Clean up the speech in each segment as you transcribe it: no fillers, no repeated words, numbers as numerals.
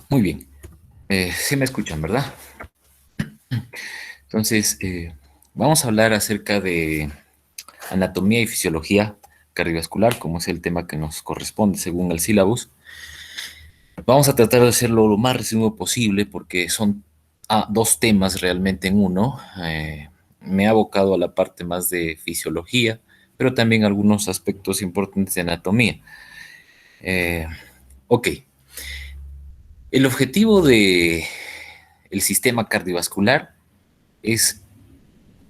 Muy bien. Sí me escuchan, ¿verdad? Entonces, vamos a hablar acerca de anatomía y fisiología cardiovascular, como es el tema que nos corresponde según el sílabus. Vamos a tratar de hacerlo lo más resumido posible porque son dos temas realmente en uno. Me he abocado a la parte más de fisiología, pero también algunos aspectos importantes de anatomía. Eh, ok, el objetivo de el sistema cardiovascular es,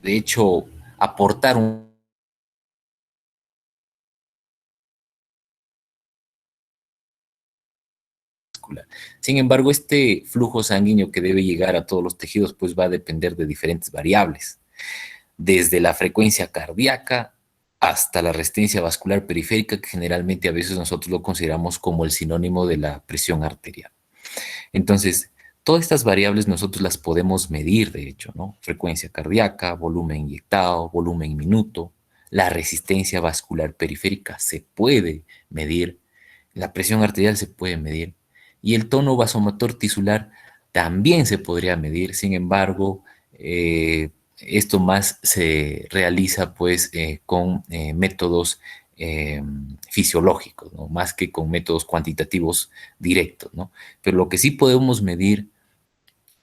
de hecho, aportar un vascular. Sin embargo, este flujo sanguíneo que debe llegar a todos los tejidos, pues va a depender de diferentes variables, desde la frecuencia cardíaca hasta la resistencia vascular periférica, que generalmente a veces nosotros lo consideramos como el sinónimo de la presión arterial. Entonces, todas estas variables nosotros las podemos medir, de hecho, ¿no? Frecuencia cardíaca, volumen inyectado, volumen minuto, la resistencia vascular periférica se puede medir, la presión arterial se puede medir y el tono vasomotor tisular también se podría medir. Sin embargo, esto más se realiza pues con métodos eh, fisiológicos, ¿no? Más que con métodos cuantitativos directos, ¿no? Pero lo que sí podemos medir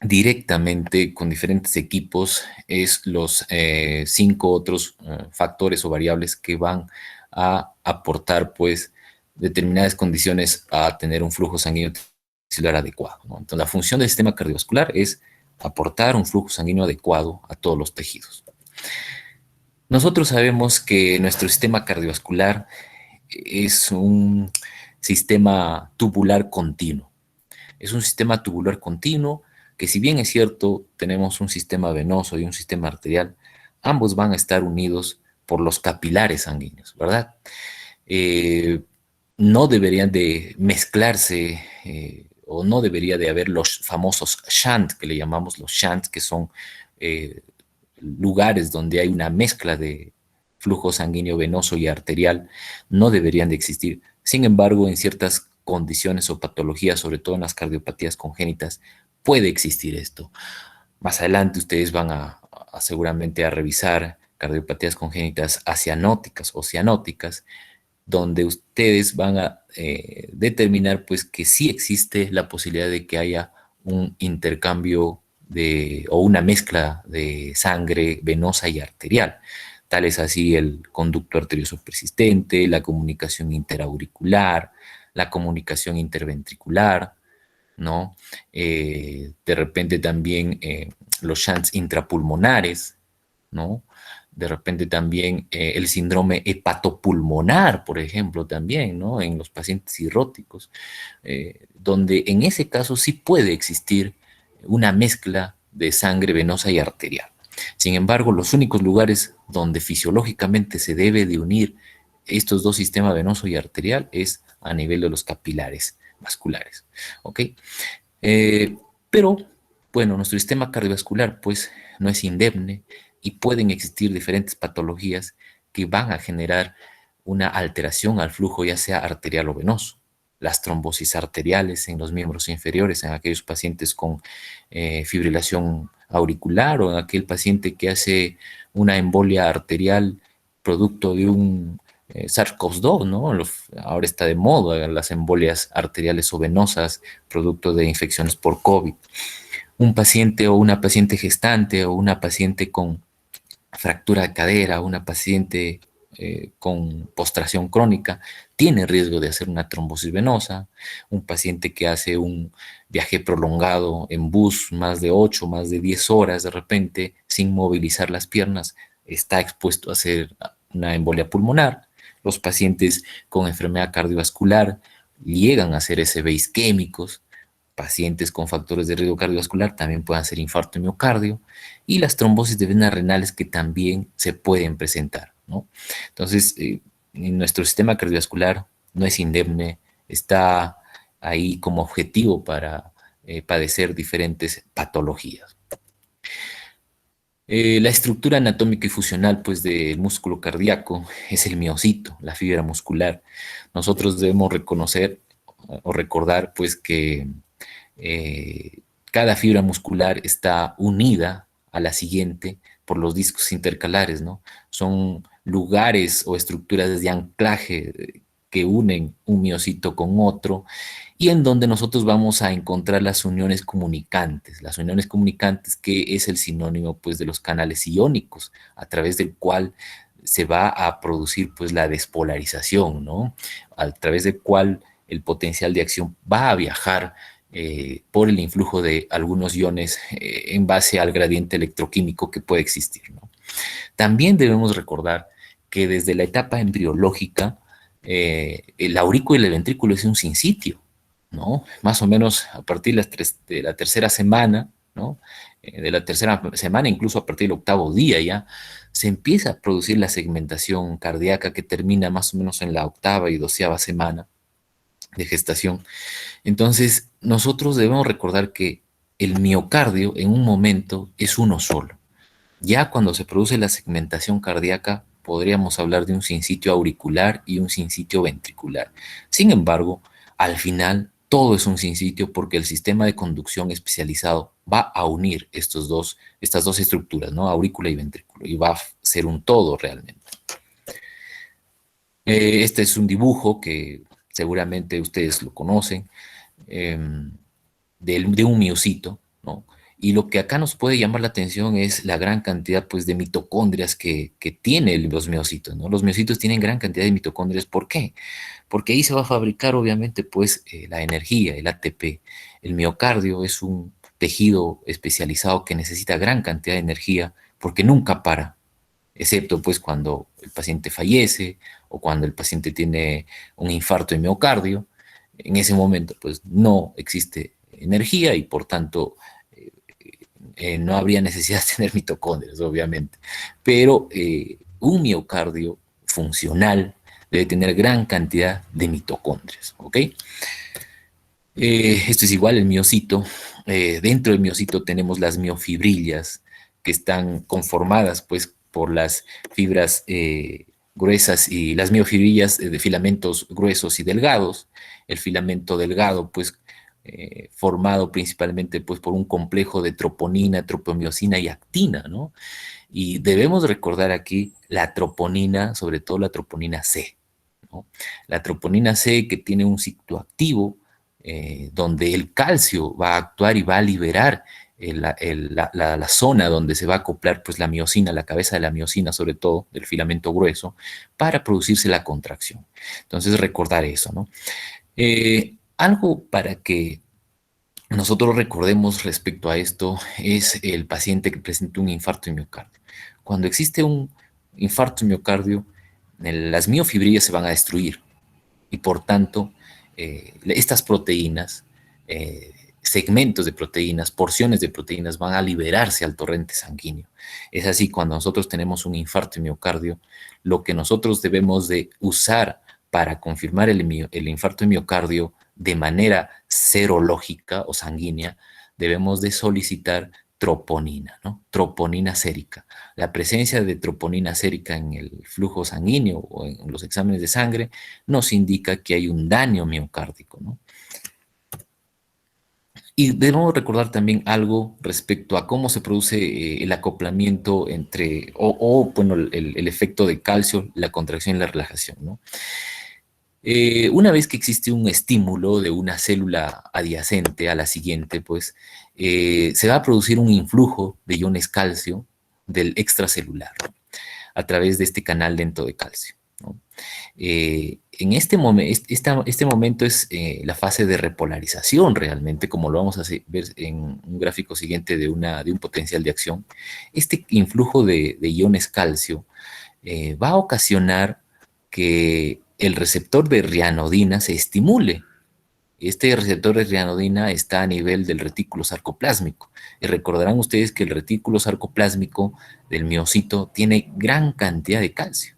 directamente con diferentes equipos es los cinco otros factores o variables que van a aportar pues determinadas condiciones a tener un flujo sanguíneo tisular adecuado, ¿no? Entonces la función del sistema cardiovascular es aportar un flujo sanguíneo adecuado a todos los tejidos. Nosotros sabemos que nuestro sistema cardiovascular es un sistema tubular continuo. Es un sistema tubular continuo que, si bien es cierto, tenemos un sistema venoso y un sistema arterial, ambos van a estar unidos por los capilares sanguíneos, ¿verdad? Eh, no deberían de mezclarse o no debería de haber los famosos shunt, que le llamamos los shunts, que son eh, lugares donde hay una mezcla de flujo sanguíneo venoso y arterial, no deberían de existir. Sin embargo, en ciertas condiciones o patologías, sobre todo en las cardiopatías congénitas, puede existir esto. Más adelante ustedes van a seguramente a revisar cardiopatías congénitas asianóticas o cianóticas, donde ustedes van a determinar pues que sí existe la posibilidad de que haya un intercambio o una mezcla de sangre venosa y arterial. Tal es así el conducto arterioso persistente, la comunicación interauricular, la comunicación interventricular, ¿no? De repente también los shunts intrapulmonares, ¿no? De repente también el síndrome hepatopulmonar, por ejemplo, también, ¿no? En los pacientes cirróticos, donde en ese caso sí puede existir una mezcla de sangre venosa y arterial. Sin embargo, los únicos lugares donde fisiológicamente se debe de unir estos dos sistemas venoso y arterial es a nivel de los capilares vasculares, ¿ok? Eh, pero, bueno, nuestro sistema cardiovascular pues no es indemne y pueden existir diferentes patologías que van a generar una alteración al flujo, ya sea arterial o venoso. Las trombosis arteriales en los miembros inferiores, en aquellos pacientes con fibrilación auricular o en aquel paciente que hace una embolia arterial producto de un SARS-CoV-2, ¿no? Ahora está de moda las embolias arteriales o venosas producto de infecciones por COVID. Un paciente o una paciente gestante o una paciente con fractura de cadera, una paciente con postración crónica, tiene riesgo de hacer una trombosis venosa. Un paciente que hace un viaje prolongado en bus, más de 8, más de 10 horas de repente, sin movilizar las piernas, está expuesto a hacer una embolia pulmonar. Los pacientes con enfermedad cardiovascular llegan a hacer SB isquémicos. Pacientes con factores de riesgo cardiovascular también pueden hacer infarto de miocardio y las trombosis de venas renales que también se pueden presentar, ¿no? Entonces, nuestro sistema cardiovascular no es indemne, está ahí como objetivo para padecer diferentes patologías. La estructura anatómica y funcional pues, del músculo cardíaco es el miocito, la fibra muscular. Nosotros debemos reconocer o recordar pues, que cada fibra muscular está unida a la siguiente por los discos intercalares, ¿no? Son lugares o estructuras de anclaje que unen un miocito con otro y en donde nosotros vamos a encontrar las uniones comunicantes que es el sinónimo pues de los canales iónicos a través del cual se va a producir pues la despolarización, ¿no? A través del cual el potencial de acción va a viajar por el influjo de algunos iones en base al gradiente electroquímico que puede existir, ¿no? También debemos recordar que desde la etapa embriológica, el aurículo y el ventrículo es un sinsitio, ¿no? Más o menos a partir de la tercera semana, ¿no? De la tercera semana, incluso a partir del octavo día ya, se empieza a producir la segmentación cardíaca que termina más o menos en la octava y doceava semana de gestación. Entonces, nosotros debemos recordar que el miocardio en un momento es uno solo. Ya cuando se produce la segmentación cardíaca, podríamos hablar de un sinsitio auricular y un sinsitio ventricular. Sin embargo, al final, todo es un sinsitio porque el sistema de conducción especializado va a unir estas dos estructuras, ¿no? Aurícula y ventrículo, y va a ser un todo realmente. Este es un dibujo que seguramente ustedes lo conocen, eh, de un miocito, ¿no? Y lo que acá nos puede llamar la atención es la gran cantidad, pues, de mitocondrias que tienen los miocitos, ¿no? Los miocitos tienen gran cantidad de mitocondrias. ¿Por qué? Porque ahí se va a fabricar, obviamente, pues, la energía, el ATP. El miocardio es un tejido especializado que necesita gran cantidad de energía porque nunca para, excepto, pues, cuando el paciente fallece o cuando el paciente tiene un infarto de miocardio. En ese momento, pues, no existe energía y por tanto no habría necesidad de tener mitocondrias, obviamente. Pero un miocardio funcional debe tener gran cantidad de mitocondrias, ¿ok? Esto es igual el miocito. Dentro del miocito tenemos las miofibrillas que están conformadas pues por las fibras gruesas y las miofibrillas de filamentos gruesos y delgados. El filamento delgado pues formado principalmente pues por un complejo de troponina, tropomiosina y actina, ¿no? Y debemos recordar aquí la troponina, sobre todo la troponina C, ¿no? La troponina C que tiene un cicloactivo donde el calcio va a actuar y va a liberar la zona donde se va a acoplar pues la miocina, la cabeza de la miocina, sobre todo del filamento grueso, para producirse la contracción. Entonces recordar eso, ¿no? Algo para que nosotros recordemos respecto a esto es el paciente que presenta un infarto de miocardio. Cuando existe un infarto de miocardio, las miofibrillas se van a destruir y por tanto estas proteínas, segmentos de proteínas, porciones de proteínas van a liberarse al torrente sanguíneo. Es así, cuando nosotros tenemos un infarto de miocardio, lo que nosotros debemos de usar para confirmar el infarto de miocardio de manera serológica o sanguínea, debemos de solicitar troponina, ¿no? Troponina sérica. La presencia de troponina sérica en el flujo sanguíneo o en los exámenes de sangre nos indica que hay un daño miocárdico, ¿no? Y debemos recordar también algo respecto a cómo se produce el acoplamiento entre, bueno, el efecto de calcio, la contracción y la relajación, ¿no? Una vez que existe un estímulo de una célula adyacente a la siguiente, pues se va a producir un influjo de iones calcio del extracelular, ¿no? A través de este canal lento de calcio, ¿no? En este momento es la fase de repolarización realmente, como lo vamos a ver en un gráfico siguiente de un potencial de acción. Este influjo de iones calcio va a ocasionar que el receptor de rianodina se estimule. Este receptor de rianodina está a nivel del retículo sarcoplásmico. Y recordarán ustedes que el retículo sarcoplásmico del miocito tiene gran cantidad de calcio.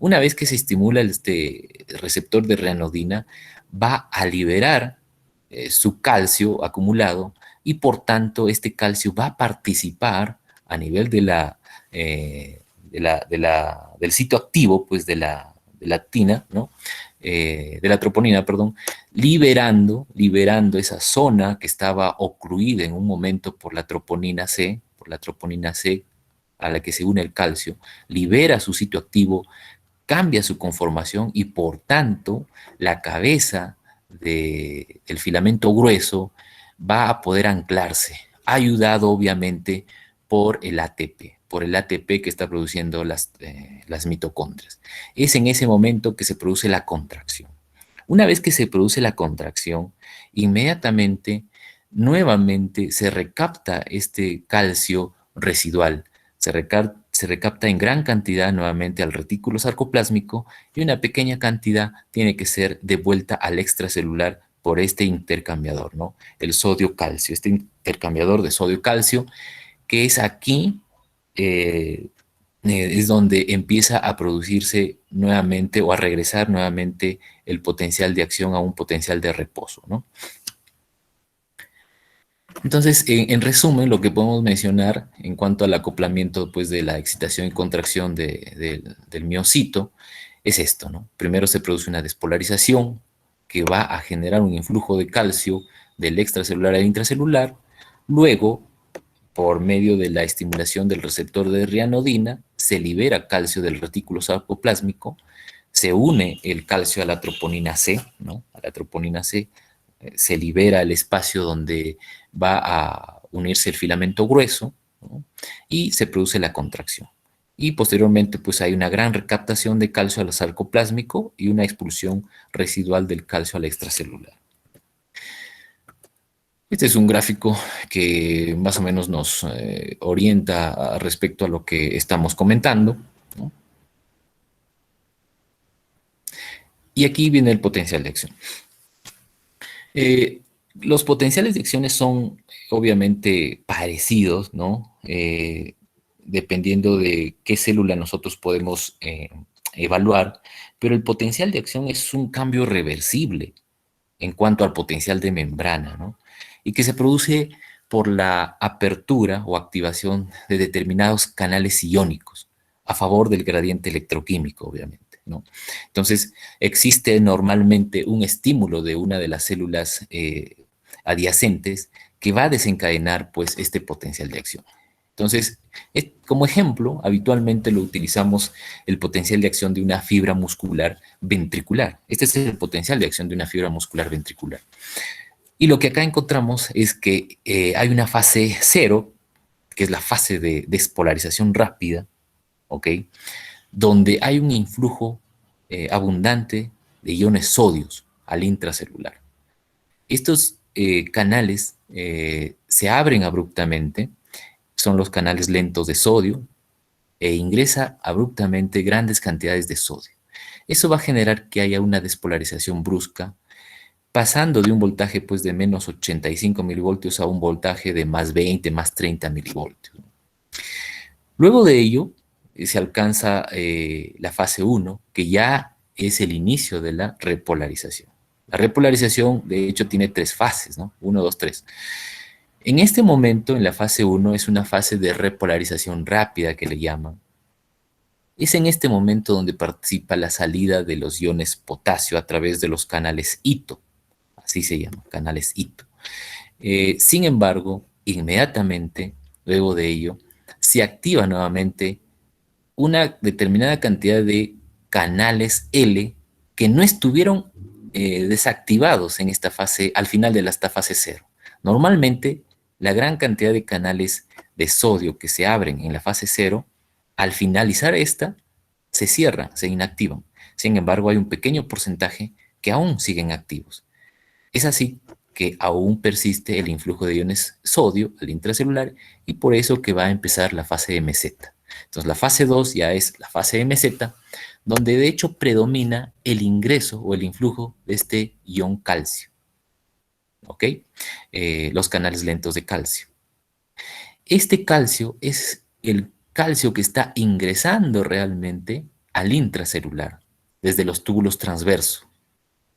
Una vez que se estimula este receptor de rianodina, va a liberar su calcio acumulado y por tanto este calcio va a participar a nivel del sitio activo, pues de la actina, ¿no? de la troponina, perdón, liberando esa zona que estaba ocluida en un momento por la troponina C, a la que se une el calcio, libera su sitio activo, cambia su conformación y por tanto la cabeza del filamento grueso va a poder anclarse, ayudado obviamente por el ATP que está produciendo las mitocondrias. Es en ese momento que se produce la contracción. Una vez que se produce la contracción, inmediatamente, nuevamente se recapta este calcio residual, se recapta en gran cantidad nuevamente al retículo sarcoplásmico y una pequeña cantidad tiene que ser devuelta al extracelular por este intercambiador, ¿no? El sodio-calcio, este intercambiador de sodio-calcio, que es aquí, es donde empieza a producirse nuevamente o a regresar nuevamente el potencial de acción a un potencial de reposo, ¿no? Entonces, en resumen, lo que podemos mencionar en cuanto al acoplamiento pues, de la excitación y contracción del miocito es esto, ¿no? Primero se produce una despolarización que va a generar un influjo de calcio del extracelular al intracelular. Luego, por medio de la estimulación del receptor de rianodina, se libera calcio del retículo sarcoplásmico, se une el calcio a la troponina C, ¿no? A la troponina C, se libera el espacio donde va a unirse el filamento grueso, ¿no? Y se produce la contracción. Y posteriormente, pues hay una gran recaptación de calcio al sarcoplásmico y una expulsión residual del calcio al extracelular. Este es un gráfico que más o menos nos orienta respecto a lo que estamos comentando, ¿no? Y aquí viene el potencial de acción. Los potenciales de acciones son obviamente parecidos, ¿no? Dependiendo de qué célula nosotros podemos evaluar, pero el potencial de acción es un cambio reversible en cuanto al potencial de membrana, ¿no? Y que se produce por la apertura o activación de determinados canales iónicos a favor del gradiente electroquímico, obviamente, ¿no? Entonces, existe normalmente un estímulo de una de las células adyacentes que va a desencadenar, pues, este potencial de acción. Entonces, como ejemplo, habitualmente lo utilizamos el potencial de acción de una fibra muscular ventricular. Este es el potencial de acción de una fibra muscular ventricular. Y lo que acá encontramos es que hay una fase cero, que es la fase de despolarización rápida, ¿ok? Donde hay un influjo abundante de iones sodios al intracelular. Estos canales se abren abruptamente, son los canales lentos de sodio, e ingresa abruptamente grandes cantidades de sodio. Eso va a generar que haya una despolarización brusca, pasando de un voltaje pues, de menos 85 milivoltios a un voltaje de más 20, más 30 milivoltios. Luego de ello, se alcanza la fase 1, que ya es el inicio de la repolarización. La repolarización, de hecho, tiene 3 fases, ¿no? 1, 2, 3. En este momento, en la fase 1, es una fase de repolarización rápida que le llaman. Es en este momento donde participa la salida de los iones potasio a través de los canales Ito. Así se llama, canales Ito. Sin embargo, inmediatamente, luego de ello, se activa nuevamente una determinada cantidad de canales L que no estuvieron desactivados en esta fase, al final de esta fase 0. Normalmente, la gran cantidad de canales de sodio que se abren en la fase 0, al finalizar esta, se cierran, se inactivan. Sin embargo, hay un pequeño porcentaje que aún siguen activos. Es así que aún persiste el influjo de iones sodio al intracelular y por eso que va a empezar la fase MZ. Entonces la fase 2 ya es la fase MZ, donde de hecho predomina el ingreso o el influjo de este ion calcio. ¿Ok? Los canales lentos de calcio. Este calcio es el calcio que está ingresando realmente al intracelular desde los túbulos transversos.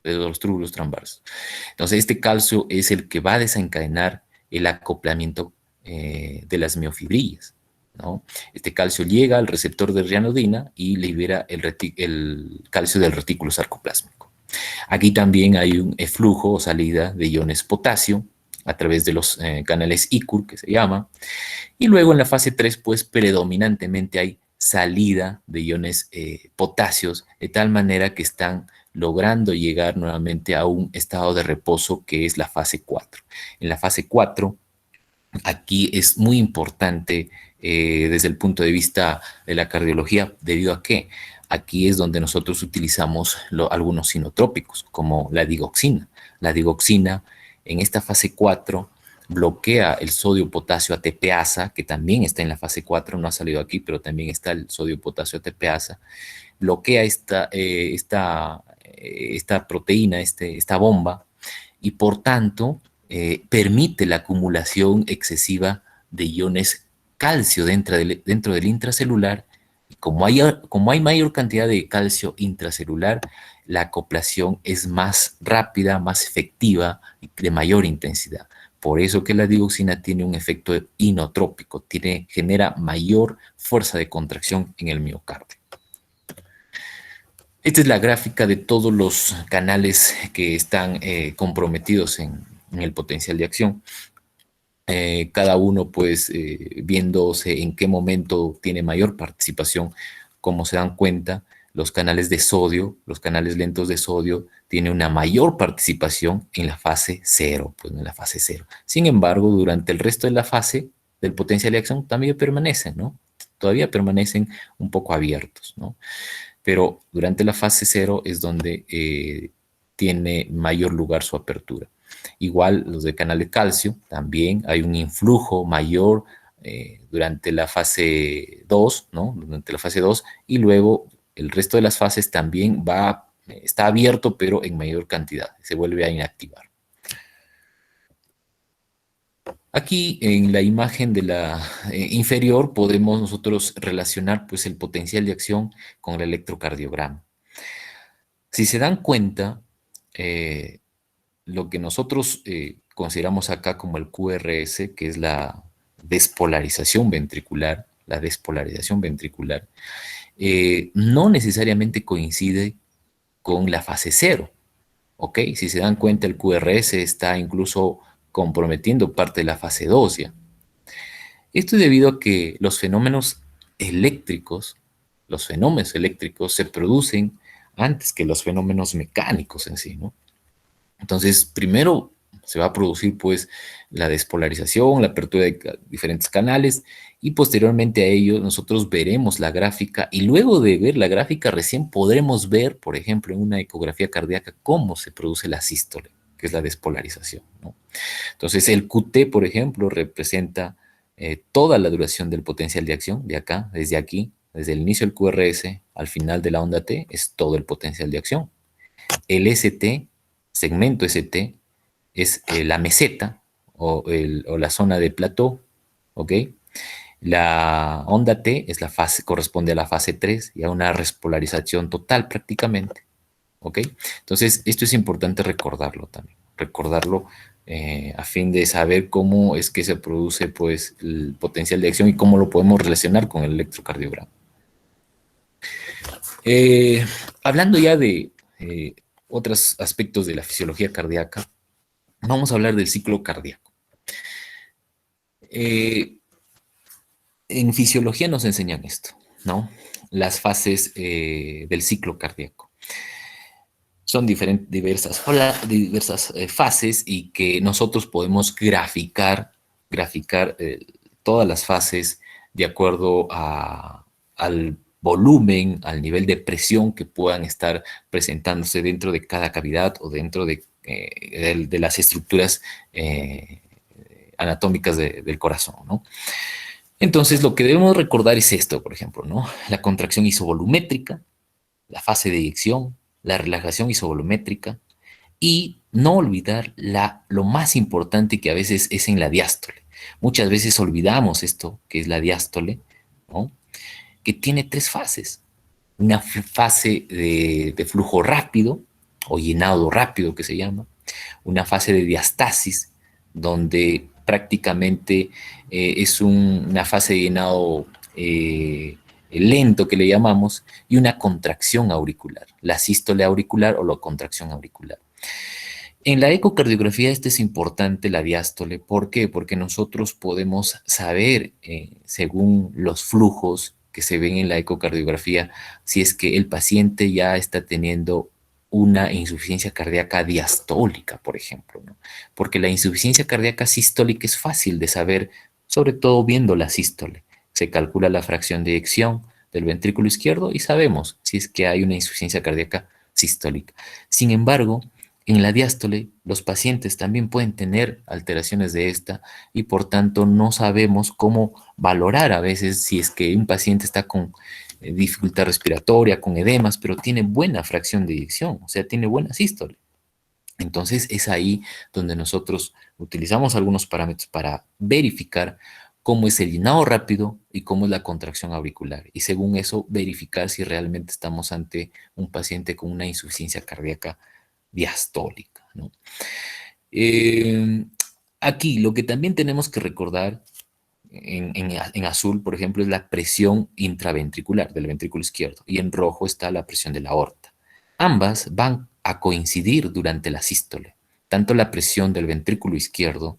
Entonces, este calcio es el que va a desencadenar el acoplamiento de las miofibrillas, ¿no? Este calcio llega al receptor de rianodina y libera el calcio del retículo sarcoplásmico. Aquí también hay un flujo o salida de iones potasio a través de los canales ICUR, que se llama. Y luego en la fase 3, pues predominantemente hay salida de iones potasios, de tal manera que están logrando llegar nuevamente a un estado de reposo que es la fase 4. En la fase 4, aquí es muy importante desde el punto de vista de la cardiología, debido a que aquí es donde nosotros utilizamos algunos sinotrópicos, como la digoxina. La digoxina en esta fase 4 bloquea el sodio-potasio ATPasa, que también está en la fase 4, no ha salido aquí, pero también está el sodio-potasio ATPasa, bloquea esta proteína, esta bomba, y por tanto permite la acumulación excesiva de iones calcio dentro del intracelular. Y como hay mayor cantidad de calcio intracelular, la acoplación es más rápida, más efectiva y de mayor intensidad. Por eso que la digoxina tiene un efecto inotrópico, genera mayor fuerza de contracción en el miocardio. Esta es la gráfica de todos los canales que están comprometidos en el potencial de acción. Cada uno pues viéndose en qué momento tiene mayor participación. Como se dan cuenta, los canales de sodio, los canales lentos de sodio, tienen una mayor participación en la fase 0, pues en la fase 0. Sin embargo, durante el resto de la fase del potencial de acción también permanecen, ¿no? Todavía permanecen un poco abiertos, ¿no? Pero durante la fase 0 es donde tiene mayor lugar su apertura. Igual los de canal de calcio, también hay un influjo mayor durante la fase 2, ¿no? Durante la fase 2, y luego el resto de las fases también está abierto, pero en mayor cantidad, se vuelve a inactivar. Aquí en la imagen de la inferior podemos nosotros relacionar pues el potencial de acción con el electrocardiograma. Si se dan cuenta, eh, lo que nosotros consideramos acá como el QRS, que es la despolarización ventricular, no necesariamente coincide con la fase 0, ¿ok? Si se dan cuenta, el QRS está incluso comprometiendo parte de la fase 2 ya. Esto es debido a que los fenómenos eléctricos se producen antes que los fenómenos mecánicos en sí, ¿no? Entonces, primero se va a producir pues la despolarización, la apertura de diferentes canales y posteriormente a ello nosotros veremos la gráfica y luego de ver la gráfica recién podremos ver, por ejemplo, en una ecografía cardíaca cómo se produce la sístole, que es la despolarización, ¿no? Entonces, el QT, por ejemplo, representa toda la duración del potencial de acción de acá, desde aquí, desde el inicio del QRS al final de la onda T, es todo el potencial de acción. El ST, segmento ST, es la meseta o la zona de plató, ¿ok? La onda T es la fase, corresponde a la fase 3 y a una respolarización total prácticamente, ¿ok? Entonces, esto es importante recordarlo también, recordarlo a fin de saber cómo es que se produce pues, el potencial de acción y cómo lo podemos relacionar con el electrocardiograma. Hablando ya de otros aspectos de la fisiología cardíaca, vamos a hablar del ciclo cardíaco. En fisiología nos enseñan esto, ¿no? Las fases del ciclo cardíaco. Son diversas fases y que nosotros podemos graficar todas las fases de acuerdo al volumen, al nivel de presión que puedan estar presentándose dentro de cada cavidad o dentro de las estructuras anatómicas del corazón, ¿no? Entonces, lo que debemos recordar es esto, por ejemplo, ¿no? La contracción isovolumétrica, la fase de eyección, la relajación isovolumétrica y no olvidar lo más importante que a veces es en la diástole. Muchas veces olvidamos esto, que es la diástole, ¿no? Que tiene 3 fases. Una fase de flujo rápido o llenado rápido que se llama, una fase de diastasis donde prácticamente es una fase de llenado lento que le llamamos, y una contracción auricular, la sístole auricular o la contracción auricular. En la ecocardiografía es importante la diástole. ¿Por qué? Porque nosotros podemos saber, según los flujos que se ven en la ecocardiografía, si es que el paciente ya está teniendo una insuficiencia cardíaca diastólica, por ejemplo, ¿no? Porque la insuficiencia cardíaca sistólica es fácil de saber, sobre todo viendo la sístole. Se calcula la fracción de eyección del ventrículo izquierdo y sabemos si es que hay una insuficiencia cardíaca sistólica. Sin embargo, en la diástole, los pacientes también pueden tener alteraciones de esta y por tanto no sabemos cómo valorar a veces si es que un paciente está con dificultad respiratoria, con edemas, pero tiene buena fracción de eyección, o sea, tiene buena sístole. Entonces es ahí donde nosotros utilizamos algunos parámetros para verificar cómo es el llenado rápido y cómo es la contracción auricular. Y según eso, verificar si realmente estamos ante un paciente con una insuficiencia cardíaca diastólica, ¿no? Eh, Aquí lo que también tenemos que recordar en azul, por ejemplo, es la presión intraventricular del ventrículo izquierdo y en rojo está la presión de la aorta. Ambas van a coincidir durante la sístole, tanto la presión del ventrículo izquierdo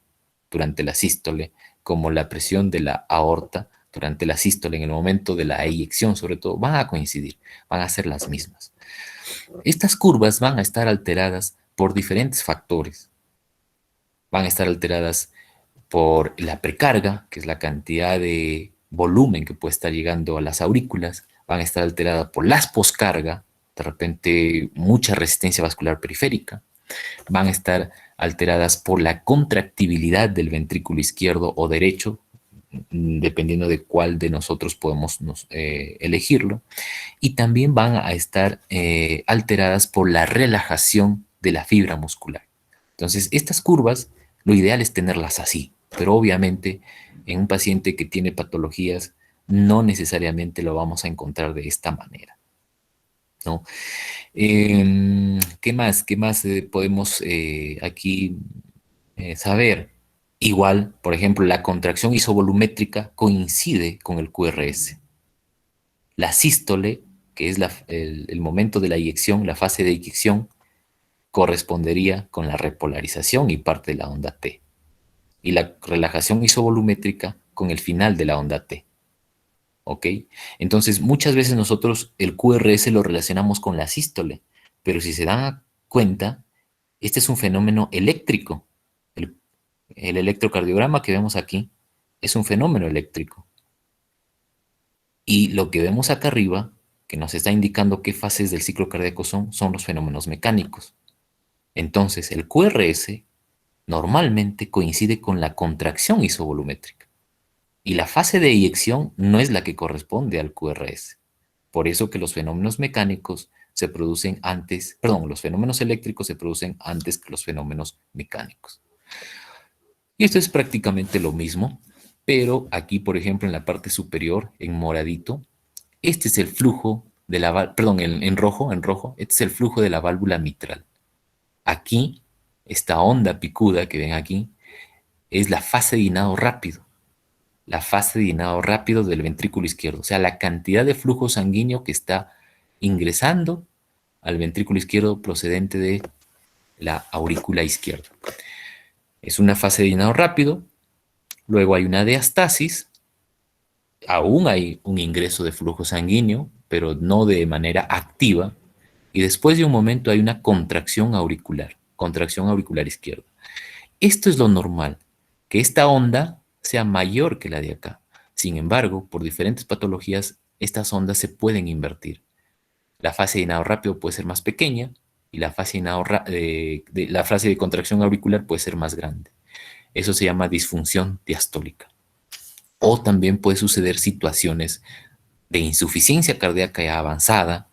durante la sístole como la presión de la aorta durante la sístole en el momento de la eyección, sobre todo, van a coincidir, van a ser las mismas. Estas curvas van a estar alteradas por diferentes factores. Van a estar alteradas por la precarga, que es la cantidad de volumen que puede estar llegando a las aurículas. Van a estar alteradas por las poscarga, de repente mucha resistencia vascular periférica. Van a estar alteradas por la contractibilidad del ventrículo izquierdo o derecho, dependiendo de cuál de nosotros podemos elegirlo, y también van a estar alteradas por la relajación de la fibra muscular. Entonces, estas curvas, lo ideal es tenerlas así, pero obviamente en un paciente que tiene patologías, no necesariamente lo vamos a encontrar de esta manera, ¿no? ¿Qué más? ¿Qué más podemos aquí saber? Igual, por ejemplo, la contracción isovolumétrica coincide con el QRS. La sístole, que es el momento de la eyección, la fase de eyección, correspondería con la repolarización y parte de la onda T. Y la relajación isovolumétrica con el final de la onda T. ¿Ok? Entonces, muchas veces nosotros el QRS lo relacionamos con la sístole, pero si se dan cuenta, este es un fenómeno eléctrico. El electrocardiograma que vemos aquí es un fenómeno eléctrico. Y lo que vemos acá arriba, que nos está indicando qué fases del ciclo cardíaco son los fenómenos mecánicos. Entonces, el QRS normalmente coincide con la contracción isovolumétrica. Y la fase de eyección no es la que corresponde al QRS. Por eso que los fenómenos mecánicos se producen antes, perdón, los fenómenos eléctricos se producen antes que los fenómenos mecánicos. Y esto es prácticamente lo mismo, pero aquí, por ejemplo, en la parte superior, en moradito, este es el flujo de la, perdón, en rojo, este es el flujo de la válvula mitral. Aquí, esta onda picuda que ven aquí, es la fase de llenado rápido. La fase de llenado rápido del ventrículo izquierdo. O sea, la cantidad de flujo sanguíneo que está ingresando al ventrículo izquierdo procedente de la aurícula izquierda. Es una fase de llenado rápido. Luego hay una diastasis. Aún hay un ingreso de flujo sanguíneo, pero no de manera activa. Y después de un momento hay una contracción auricular izquierda. Esto es lo normal, que esta onda sea mayor que la de acá. Sin embargo, por diferentes patologías, estas ondas se pueden invertir. La fase de llenado rápido puede ser más pequeña y la fase de contracción auricular puede ser más grande. Eso se llama disfunción diastólica. O también puede suceder situaciones de insuficiencia cardíaca ya avanzada,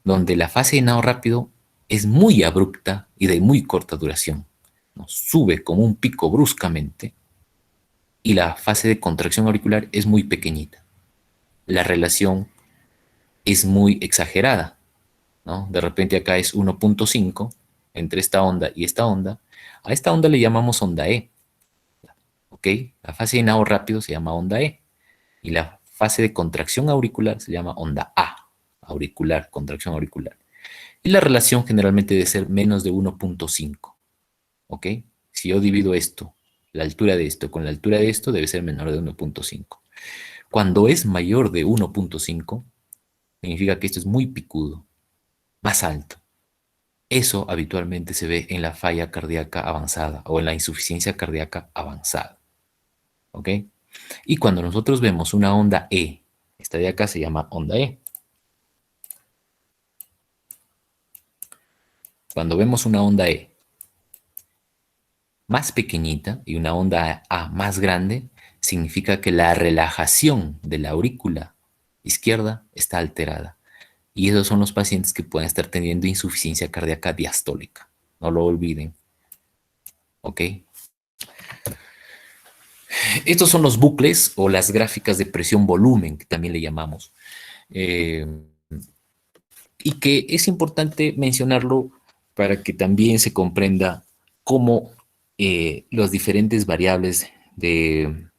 donde la fase de llenado rápido es muy abrupta y de muy corta duración. ¿No? Sube como un pico bruscamente y la fase de contracción auricular es muy pequeñita. La relación es muy exagerada, ¿no? De repente acá es 1.5 entre esta onda y esta onda. A esta onda le llamamos onda E, ¿ok? La fase de llenado rápido se llama onda E y la fase de contracción auricular se llama onda A, auricular, contracción auricular. Y la relación generalmente debe ser menos de 1.5, ¿ok? Si yo divido esto, la altura de esto con la altura de esto, debe ser menor de 1.5. Cuando es mayor de 1.5, significa que esto es muy picudo, más alto. Eso habitualmente se ve en la falla cardíaca avanzada o en la insuficiencia cardíaca avanzada, ¿ok? Y cuando nosotros vemos una onda E, esta de acá se llama onda E. Cuando vemos una onda E más pequeñita y una onda A más grande, significa que la relajación de la aurícula izquierda está alterada. Y esos son los pacientes que pueden estar teniendo insuficiencia cardíaca diastólica. No lo olviden. ¿Ok? Estos son los bucles o las gráficas de presión-volumen, que también le llamamos. Eh, y que es importante mencionarlo para que también se comprenda cómo las diferentes variables de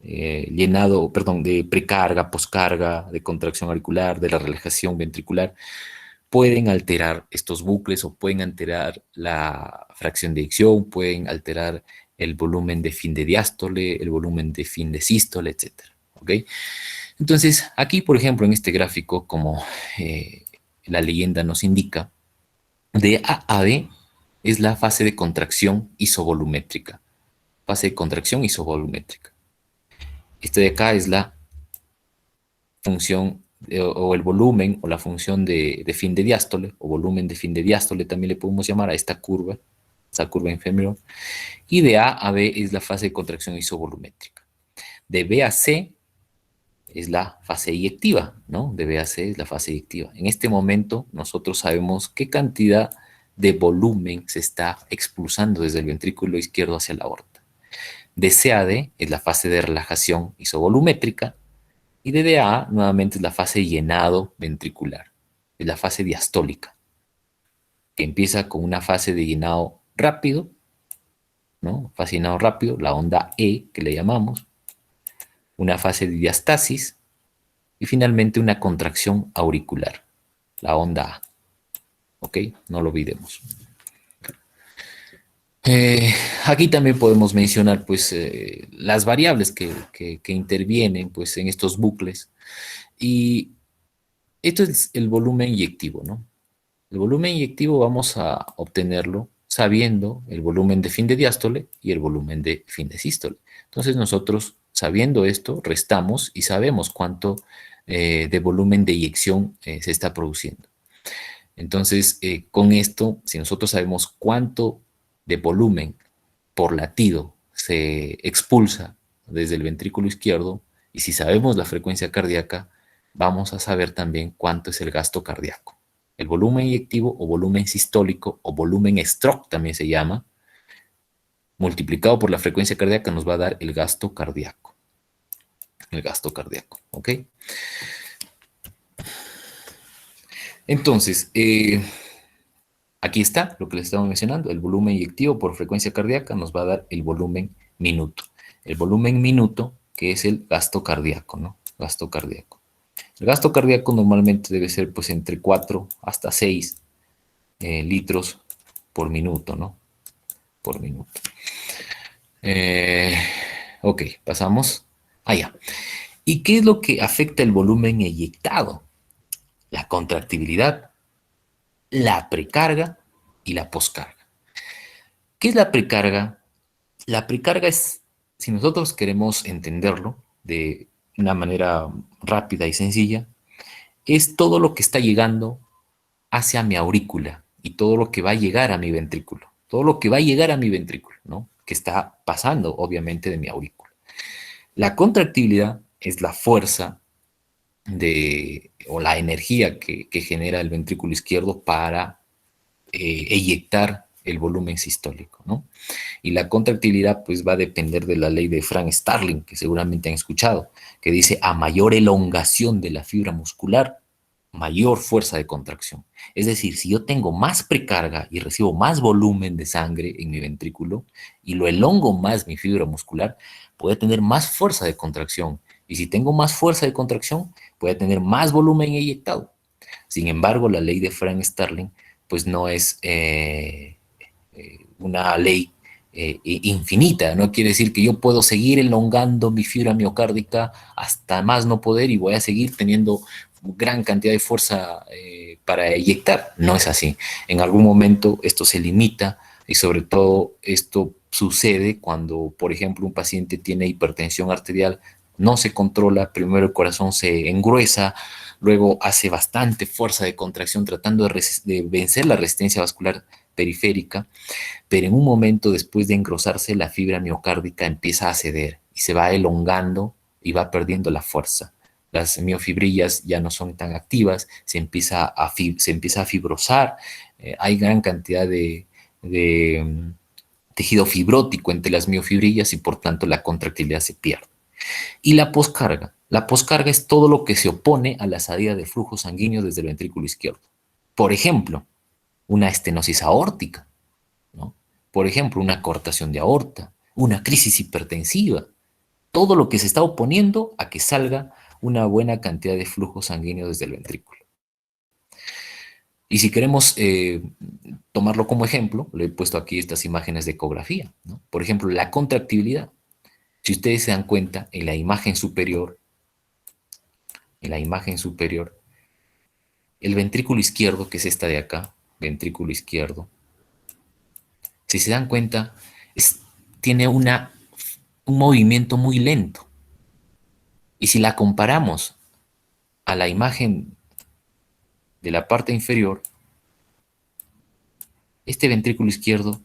llenado, perdón, de precarga, poscarga, de contracción auricular, de la relajación ventricular, pueden alterar estos bucles o pueden alterar la fracción de eyección, pueden alterar el volumen de fin de diástole, el volumen de fin de sístole, etcétera. ¿Ok? Entonces, aquí, por ejemplo, en este gráfico, como la leyenda nos indica, de A a B es la fase de contracción isovolumétrica. Fase de contracción isovolumétrica. Este de acá es la función o el volumen o la función de fin de diástole o volumen de fin de diástole también le podemos llamar a esta curva inferior. Y de A B es la fase de contracción isovolumétrica. De B a C es la fase eyectiva, ¿no? De B a C es la fase eyectiva. En este momento nosotros sabemos qué cantidad de volumen se está expulsando desde el ventrículo izquierdo hacia la aorta. De C a D es la fase de relajación isovolumétrica y de DA nuevamente es la fase de llenado ventricular, es la fase diastólica, que empieza con una fase de llenado rápido, ¿no? Fase de llenado rápido, la onda E que le llamamos, una fase de diastasis y finalmente una contracción auricular, la onda A. ¿Ok? No lo olvidemos. Aquí también podemos mencionar pues, las variables que intervienen pues, en estos bucles. Y esto es el volumen inyectivo, ¿no? El volumen inyectivo vamos a obtenerlo sabiendo el volumen de fin de diástole y el volumen de fin de sístole. Entonces nosotros, sabiendo esto, restamos y sabemos cuánto de volumen de eyección se está produciendo. Entonces, con esto, si nosotros sabemos cuánto de volumen por latido se expulsa desde el ventrículo izquierdo y si sabemos la frecuencia cardíaca, vamos a saber también cuánto es el gasto cardíaco. El volumen inyectivo o volumen sistólico o volumen stroke también se llama, multiplicado por la frecuencia cardíaca nos va a dar el gasto cardíaco. El gasto cardíaco, ¿ok? Entonces, aquí está lo que les estaba mencionando. El volumen inyectivo por frecuencia cardíaca nos va a dar el volumen minuto. El volumen minuto, que es el gasto cardíaco, ¿no? Gasto cardíaco. El gasto cardíaco normalmente debe ser pues entre 4 hasta 6 litros por minuto, ¿no? Por minuto. Ok, pasamos allá. ¿Y qué es lo que afecta el volumen eyectado? La contractibilidad, la precarga y la poscarga. ¿Qué es la precarga? La precarga es, si nosotros queremos entenderlo de una manera rápida y sencilla, es todo lo que está llegando hacia mi aurícula y todo lo que va a llegar a mi ventrículo, todo lo que va a llegar a mi ventrículo, ¿no? Que está pasando, obviamente, de mi aurícula. La contractibilidad es la fuerza o la energía que genera el ventrículo izquierdo para eyectar el volumen sistólico, ¿no? Y la contractibilidad pues va a depender de la ley de Frank Starling, que seguramente han escuchado, que dice a mayor elongación de la fibra muscular, mayor fuerza de contracción. Es decir, si yo tengo más precarga y recibo más volumen de sangre en mi ventrículo y lo elongo más mi fibra muscular, voy a tener más fuerza de contracción Y si tengo más fuerza de contracción, voy a tener más volumen eyectado. Sin embargo, la ley de Frank Starling, pues no es una ley infinita. No quiere decir que yo puedo seguir elongando mi fibra miocárdica hasta más no poder y voy a seguir teniendo gran cantidad de fuerza para eyectar. No es así. En algún momento esto se limita y sobre todo esto sucede cuando, por ejemplo, un paciente tiene hipertensión arterial, no se controla, primero el corazón se engruesa, luego hace bastante fuerza de contracción tratando de vencer la resistencia vascular periférica, pero en un momento después de engrosarse la fibra miocárdica empieza a ceder y se va elongando y va perdiendo la fuerza. Las miofibrillas ya no son tan activas, se empieza a fibrosar, hay gran cantidad de tejido fibrótico entre las miofibrillas y por tanto la contractilidad se pierde. Y la poscarga. La poscarga es todo lo que se opone a la salida de flujo sanguíneo desde el ventrículo izquierdo. Por ejemplo, una estenosis aórtica, ¿no? Por ejemplo, una cortación de aorta, una crisis hipertensiva, todo lo que se está oponiendo a que salga una buena cantidad de flujo sanguíneo desde el ventrículo. Y si queremos tomarlo como ejemplo, le he puesto aquí estas imágenes de ecografía, ¿no? Por ejemplo, la contractibilidad. Si ustedes se dan cuenta, en la imagen superior, el ventrículo izquierdo, que es esta de acá, ventrículo izquierdo, si se dan cuenta, tiene un movimiento muy lento. Y si la comparamos a la imagen de la parte inferior, este ventrículo izquierdo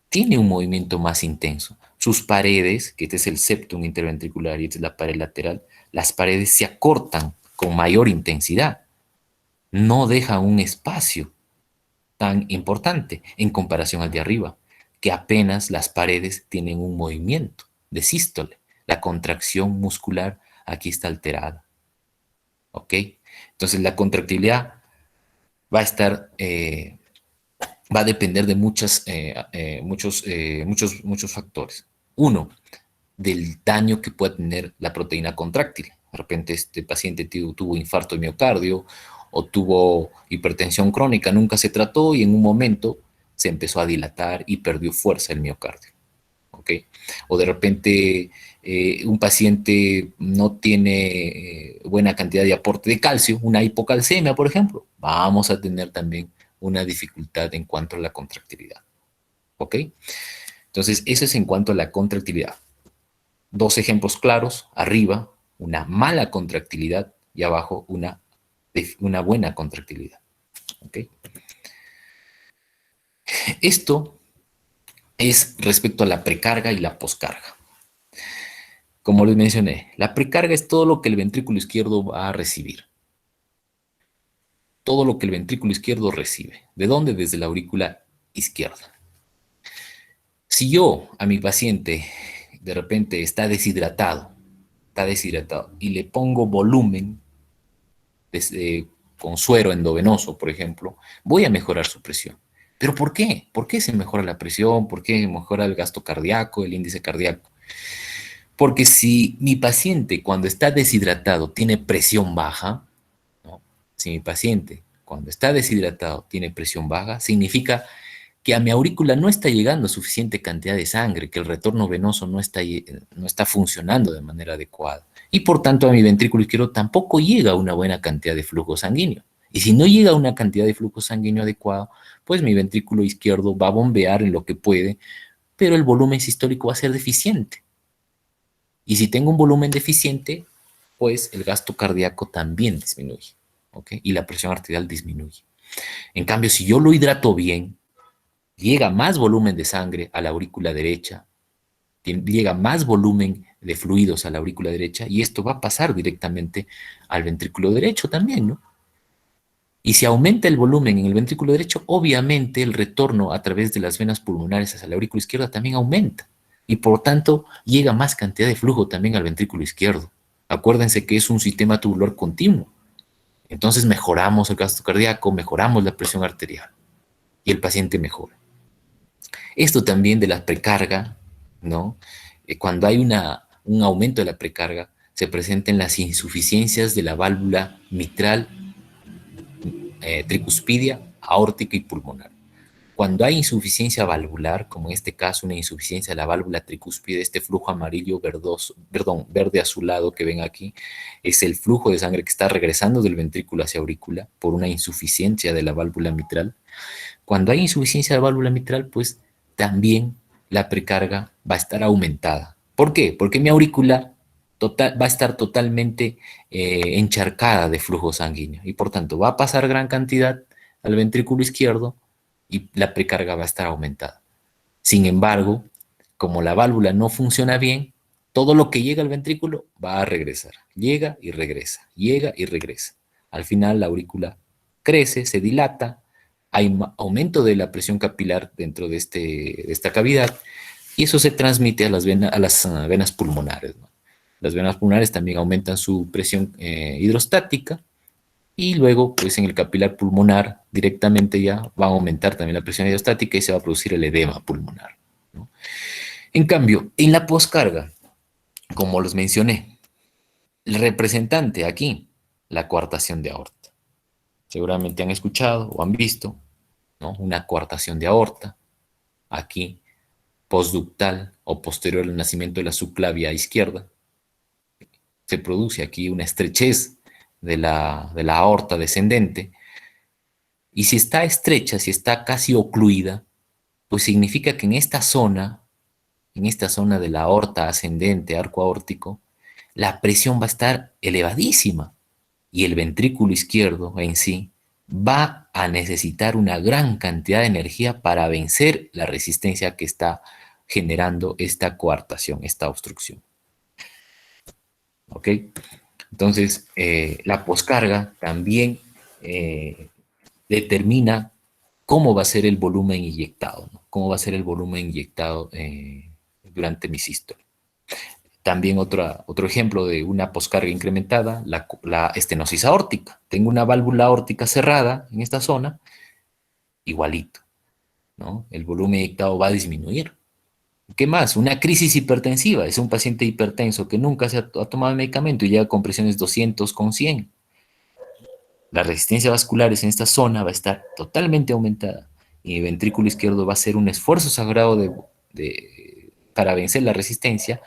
tiene un movimiento más intenso. Sus paredes, que este es el septum interventricular y esta es la pared lateral, las paredes se acortan con mayor intensidad. No deja un espacio tan importante en comparación al de arriba, que apenas las paredes tienen un movimiento de sístole. La contracción muscular aquí está alterada. ¿Ok? Entonces la contractilidad va a estar, va a depender de muchos factores. Uno, del daño que pueda tener la proteína contráctil. De repente este paciente tuvo infarto de miocardio o tuvo hipertensión crónica, nunca se trató y en un momento se empezó a dilatar y perdió fuerza el miocardio. ¿Ok? O de repente un paciente no tiene buena cantidad de aporte de calcio, una hipocalcemia, por ejemplo, vamos a tener también una dificultad en cuanto a la contractilidad. ¿Ok? Entonces, eso es en cuanto a la contractilidad. Dos ejemplos claros, arriba una mala contractilidad y abajo una buena contractilidad. ¿Okay? Esto es respecto a la precarga y la poscarga. Como les mencioné, la precarga es todo lo que el ventrículo izquierdo va a recibir. Todo lo que el ventrículo izquierdo recibe. ¿De dónde? Desde la aurícula izquierda. Si yo a mi paciente de repente está deshidratado y le pongo volumen con suero endovenoso, por ejemplo, voy a mejorar su presión. ¿Pero por qué? ¿Por qué se mejora la presión? ¿Por qué mejora el gasto cardíaco, el índice cardíaco? Porque si mi paciente cuando está deshidratado tiene presión baja, ¿no? Si mi paciente cuando está deshidratado tiene presión baja, significa que a mi aurícula no está llegando suficiente cantidad de sangre, que el retorno venoso no está funcionando de manera adecuada. Y por tanto a mi ventrículo izquierdo tampoco llega una buena cantidad de flujo sanguíneo. Y si no llega una cantidad de flujo sanguíneo adecuado, pues mi ventrículo izquierdo va a bombear en lo que puede, pero el volumen sistólico va a ser deficiente. Y si tengo un volumen deficiente, pues el gasto cardíaco también disminuye, ¿ok? Y la presión arterial disminuye. En cambio, si yo lo hidrato bien, llega más volumen de sangre a la aurícula derecha, llega más volumen de fluidos a la aurícula derecha y esto va a pasar directamente al ventrículo derecho también, ¿no? Y si aumenta el volumen en el ventrículo derecho, obviamente el retorno a través de las venas pulmonares hacia la aurícula izquierda también aumenta y por tanto llega más cantidad de flujo también al ventrículo izquierdo. Acuérdense que es un sistema tubular continuo. Entonces mejoramos el gasto cardíaco, mejoramos la presión arterial y el paciente mejora. Esto también de la precarga, ¿no? Cuando hay un aumento de la precarga, se presentan las insuficiencias de la válvula mitral, tricuspidia, aórtica y pulmonar. Cuando hay insuficiencia valvular, como en este caso una insuficiencia de la válvula tricúspide, este flujo amarillo verdoso, perdón, verde azulado que ven aquí, es el flujo de sangre que está regresando del ventrículo hacia aurícula por una insuficiencia de la válvula mitral. Cuando hay insuficiencia de la válvula mitral, pues también la precarga va a estar aumentada. ¿Por qué? Porque mi aurícula va a estar totalmente encharcada de flujo sanguíneo y por tanto va a pasar gran cantidad al ventrículo izquierdo y la precarga va a estar aumentada. Sin embargo, como la válvula no funciona bien, todo lo que llega al ventrículo va a regresar. Llega y regresa, llega y regresa. Al final la aurícula crece, se dilata, hay aumento de la presión capilar dentro de esta cavidad y eso se transmite a las venas pulmonares, ¿no? Las venas pulmonares también aumentan su presión hidrostática y luego, pues en el capilar pulmonar directamente ya va a aumentar también la presión hidrostática y se va a producir el edema pulmonar, ¿no? En cambio, en la poscarga, como los mencioné, el representante aquí, la coartación de aorta. Seguramente han escuchado o han visto, ¿no? Una coartación de aorta, aquí, postductal o posterior al nacimiento de la subclavia izquierda. Se produce aquí una estrechez de la aorta descendente. Y si está estrecha, si está casi ocluida, pues significa que en esta zona de la aorta ascendente, arco aórtico, la presión va a estar elevadísima y el ventrículo izquierdo en sí va a necesitar una gran cantidad de energía para vencer la resistencia que está generando esta coartación, esta obstrucción. ¿Ok? Entonces, la poscarga también determina cómo va a ser el volumen inyectado, ¿no? Cómo va a ser el volumen inyectado durante mi sístole. También otro ejemplo de una poscarga incrementada, la estenosis aórtica. Tengo una válvula aórtica cerrada en esta zona, igualito, ¿no? El volumen inyectado va a disminuir. ¿Qué más? Una crisis hipertensiva. Es un paciente hipertenso que nunca se ha tomado medicamento y llega con presiones 200 con 100. La resistencia vascular en esta zona va a estar totalmente aumentada y el ventrículo izquierdo va a hacer un esfuerzo sagrado para vencer la resistencia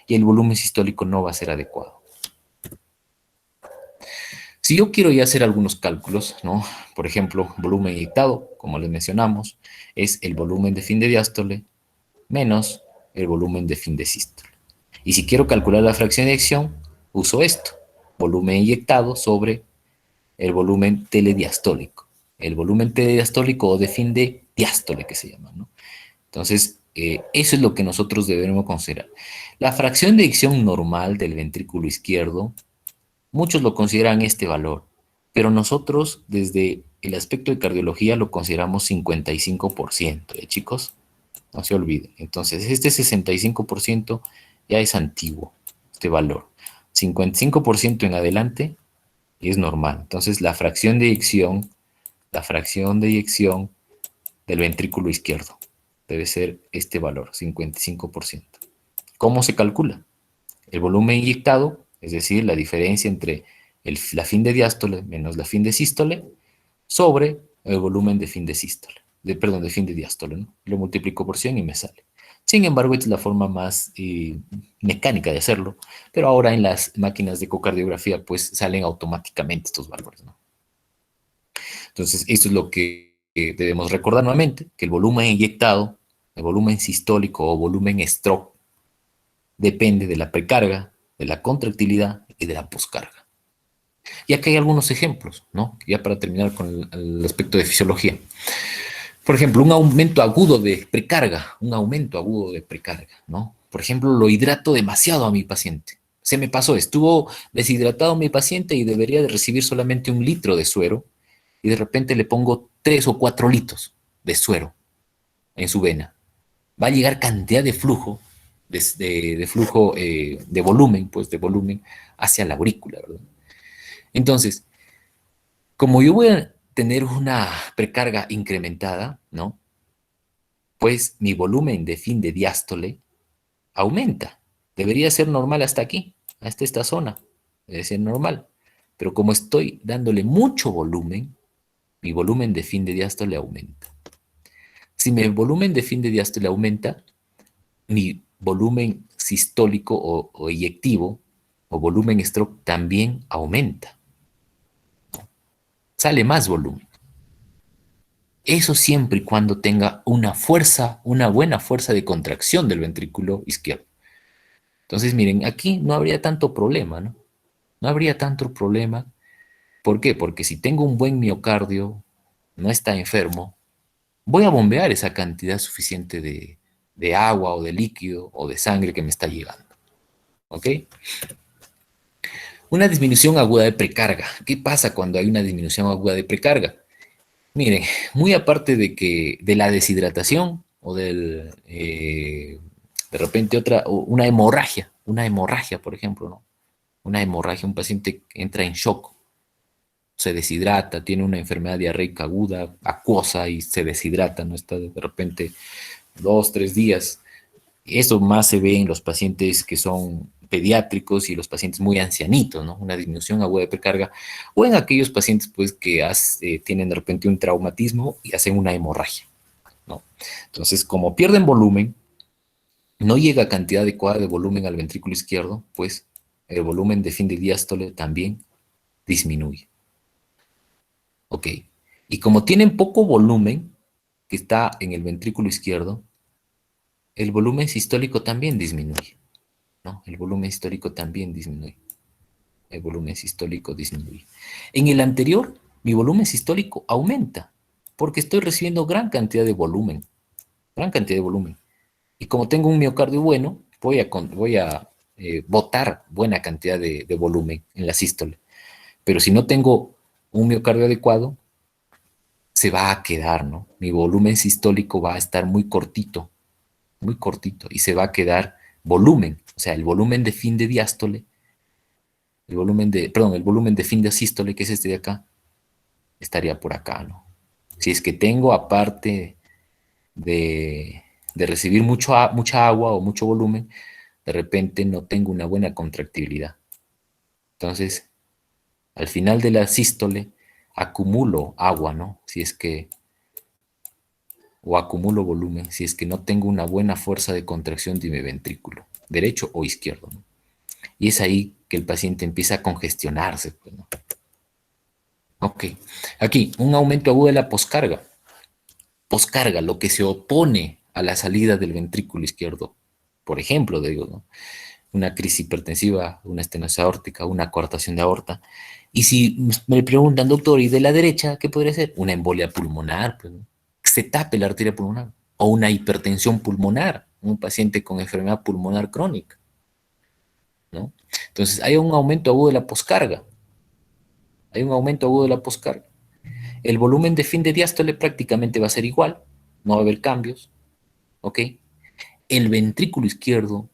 y el volumen sistólico no va a ser adecuado. Si yo quiero ya hacer algunos cálculos, ¿no? Por ejemplo, volumen inyectado, como les mencionamos, es el volumen de fin de diástole menos el volumen de fin de sístole. Y si quiero calcular la fracción de eyección, uso esto, volumen inyectado sobre el volumen telediastólico. El volumen telediastólico o de fin de diástole que se llama, ¿no? Entonces, eso es lo que nosotros debemos considerar. La fracción de eyección normal del ventrículo izquierdo, muchos lo consideran este valor, pero nosotros desde el aspecto de cardiología lo consideramos 55%, chicos, no se olviden. Entonces, este 65% ya es antiguo, este valor. 55% en adelante es normal. Entonces, la fracción de eyección del ventrículo izquierdo debe ser este valor, 55%. ¿Cómo se calcula? El volumen inyectado, es decir, la diferencia entre la fin de diástole menos la fin de sístole, sobre el volumen de fin de sístole, perdón, de fin de diástole, ¿no? Lo multiplico por 100 y me sale. Sin embargo, esta es la forma más mecánica de hacerlo, pero ahora en las máquinas de ecocardiografía pues salen automáticamente estos valores, ¿no? Entonces, esto es lo que debemos recordar nuevamente, que el volumen inyectado, el volumen sistólico o volumen stroke, depende de la precarga, de la contractilidad y de la poscarga. Y aquí hay algunos ejemplos, ¿no? Ya para terminar con el aspecto de fisiología. Por ejemplo, un aumento agudo de precarga, ¿no? Por ejemplo, lo hidrato demasiado a mi paciente. Se me pasó, estuvo deshidratado mi paciente y debería de recibir solamente 1 litro de suero y de repente le pongo 3 o 4 litros de suero en su vena. Va a llegar cantidad de flujo, de volumen, pues de volumen hacia la aurícula, ¿verdad? Entonces, como yo voy a tener una precarga incrementada, ¿no? Pues mi volumen de fin de diástole aumenta. Debería ser normal hasta aquí. hasta esta zona, debe ser normal. Pero como estoy dándole mucho volumen, mi volumen de fin de diástole aumenta. Si mi volumen de fin de diástole aumenta, mi volumen sistólico o eyectivo o volumen stroke también aumenta. Sale más volumen. Eso siempre y cuando tenga una fuerza, una buena fuerza de contracción del ventrículo izquierdo. Entonces, miren, aquí no habría tanto problema, ¿no? No habría tanto problema. ¿Por qué? Porque si tengo un buen miocardio, no está enfermo, voy a bombear esa cantidad suficiente de agua o de líquido o de sangre que me está llegando. ¿Ok? Una disminución aguda de precarga. ¿Qué pasa cuando hay una disminución aguda de precarga? Miren, muy aparte de la deshidratación o de repente una hemorragia, por ejemplo, ¿no? Una hemorragia, un paciente entra en shock, se deshidrata, tiene una enfermedad diarreica aguda, acuosa y se deshidrata, ¿no? Está de repente 2, 3 días. Eso más se ve en los pacientes que son pediátricos y los pacientes muy ancianitos, ¿no? Una disminución aguda de precarga, o en aquellos pacientes pues que tienen de repente un traumatismo y hacen una hemorragia, ¿no? Entonces, como pierden volumen, no llega cantidad adecuada de volumen al ventrículo izquierdo, pues el volumen de fin de diástole también disminuye, ¿ok? Y como tienen poco volumen que está en el ventrículo izquierdo, el volumen sistólico también disminuye, ¿no? El volumen sistólico también disminuye. El volumen sistólico disminuye. En el anterior, mi volumen sistólico aumenta porque estoy recibiendo gran cantidad de volumen. Y como tengo un miocardio bueno, voy a botar buena cantidad de volumen en la sístole. Pero si no tengo un miocardio adecuado, se va a quedar, ¿no? Mi volumen sistólico va a estar muy cortito, y se va a quedar volumen, o sea, el volumen de fin de diástole, el volumen de fin de sístole, que es este de acá, estaría por acá, ¿no? Si es que tengo, aparte de recibir mucha agua o mucho volumen, de repente no tengo una buena contractibilidad. Entonces, al final de la sístole, acumulo agua, ¿no? O acumulo volumen, si es que no tengo una buena fuerza de contracción de mi ventrículo, derecho o izquierdo, ¿no? Y es ahí que el paciente empieza a congestionarse, pues, ¿no? Ok, aquí, un aumento agudo de la poscarga. Poscarga, lo que se opone a la salida del ventrículo izquierdo. Por ejemplo, digo, ¿no? Una crisis hipertensiva, una estenosis aórtica, una coartación de aorta. Y si me preguntan, doctor, ¿y de la derecha qué podría ser? Una embolia pulmonar, pues, ¿no? Que se tape la arteria pulmonar. O una hipertensión pulmonar, un paciente con enfermedad pulmonar crónica, ¿no? Entonces, hay un aumento agudo de la poscarga. Hay un aumento agudo de la poscarga. El volumen de fin de diástole prácticamente va a ser igual, no va a haber cambios, ¿ok? El ventrículo izquierdo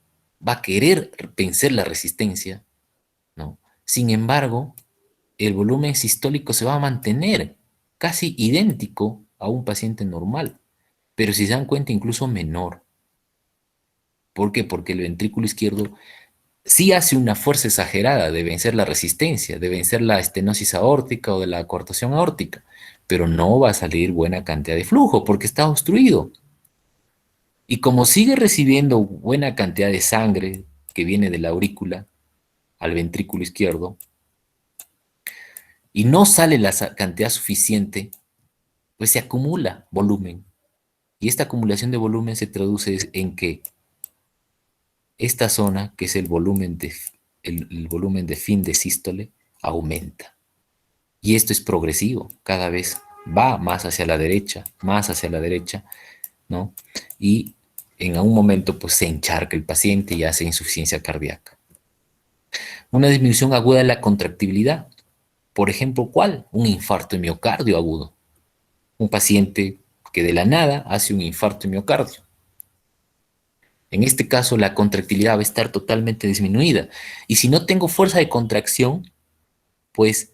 va a querer vencer la resistencia, ¿no? Sin embargo, el volumen sistólico se va a mantener casi idéntico a un paciente normal, pero si se dan cuenta, incluso menor. ¿Por qué? Porque el ventrículo izquierdo sí hace una fuerza exagerada de vencer la resistencia, de vencer la estenosis aórtica o de la coartación aórtica, pero no va a salir buena cantidad de flujo porque está obstruido. Y como sigue recibiendo buena cantidad de sangre que viene de la aurícula al ventrículo izquierdo y no sale la cantidad suficiente, pues se acumula volumen. Y esta acumulación de volumen se traduce en que esta zona, que es el volumen de fin de sístole, aumenta. Y esto es progresivo, cada vez va más hacia la derecha, ¿no? Y en algún momento pues se encharca el paciente y hace insuficiencia cardíaca. Una disminución aguda de la contractibilidad. Por ejemplo, ¿cuál? Un infarto de miocardio agudo. Un paciente que de la nada hace un infarto de miocardio. En este caso, la contractilidad va a estar totalmente disminuida. Y si no tengo fuerza de contracción, pues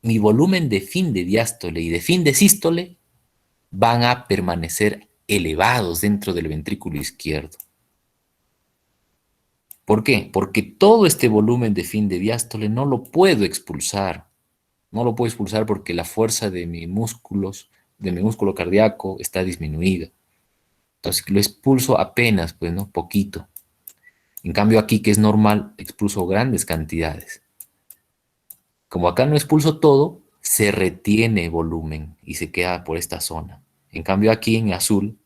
mi volumen de fin de diástole y de fin de sístole van a permanecer elevados dentro del ventrículo izquierdo. ¿Por qué? Porque todo este volumen de fin de diástole no lo puedo expulsar. No lo puedo expulsar porque la fuerza de mis músculos, de mi músculo cardíaco está disminuida. Entonces lo expulso apenas, pues, ¿no? Poquito. En cambio aquí, que es normal, expulso grandes cantidades. Como acá no expulso todo, se retiene volumen y se queda por esta zona. En cambio aquí en azul,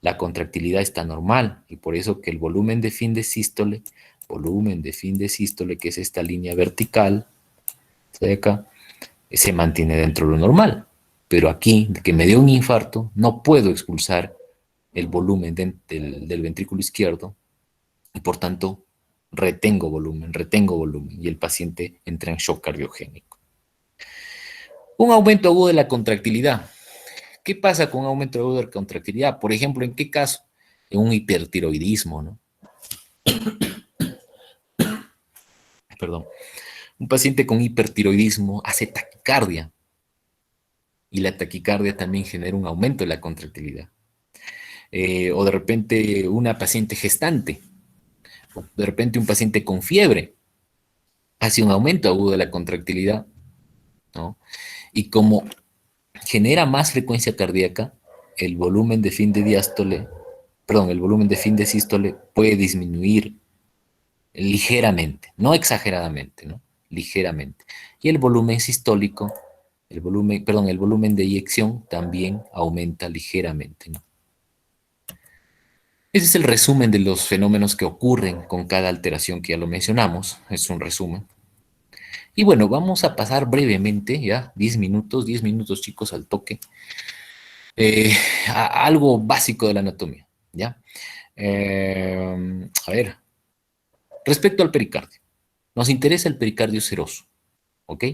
la contractilidad está normal y por eso que el volumen de fin de sístole, que es esta línea vertical, de acá, se mantiene dentro de lo normal. Pero aquí, que me dio un infarto, no puedo expulsar el volumen del ventrículo izquierdo y por tanto retengo volumen y el paciente entra en shock cardiogénico. Un aumento agudo de la contractilidad. ¿Qué pasa con un aumento agudo de la contractilidad? Por ejemplo, ¿en qué caso? En un hipertiroidismo, ¿no? Perdón. Un paciente con hipertiroidismo hace taquicardia y la taquicardia también genera un aumento de la contractilidad. O de repente una paciente gestante, o de repente un paciente con fiebre hace un aumento agudo de la contractilidad, ¿no? Y como genera más frecuencia cardíaca, el volumen de fin de diástole, perdón, el volumen de fin de sístole puede disminuir ligeramente, no exageradamente, ¿no? Ligeramente. Y el volumen sistólico, el volumen de eyección también aumenta ligeramente, ¿no? Ese es el resumen de los fenómenos que ocurren con cada alteración que ya lo mencionamos, es un resumen. Y bueno, vamos a pasar brevemente, ya, 10 minutos chicos al toque, a algo básico de la anatomía, ¿ya? A ver, respecto al pericardio, nos interesa el pericardio seroso, ¿ok?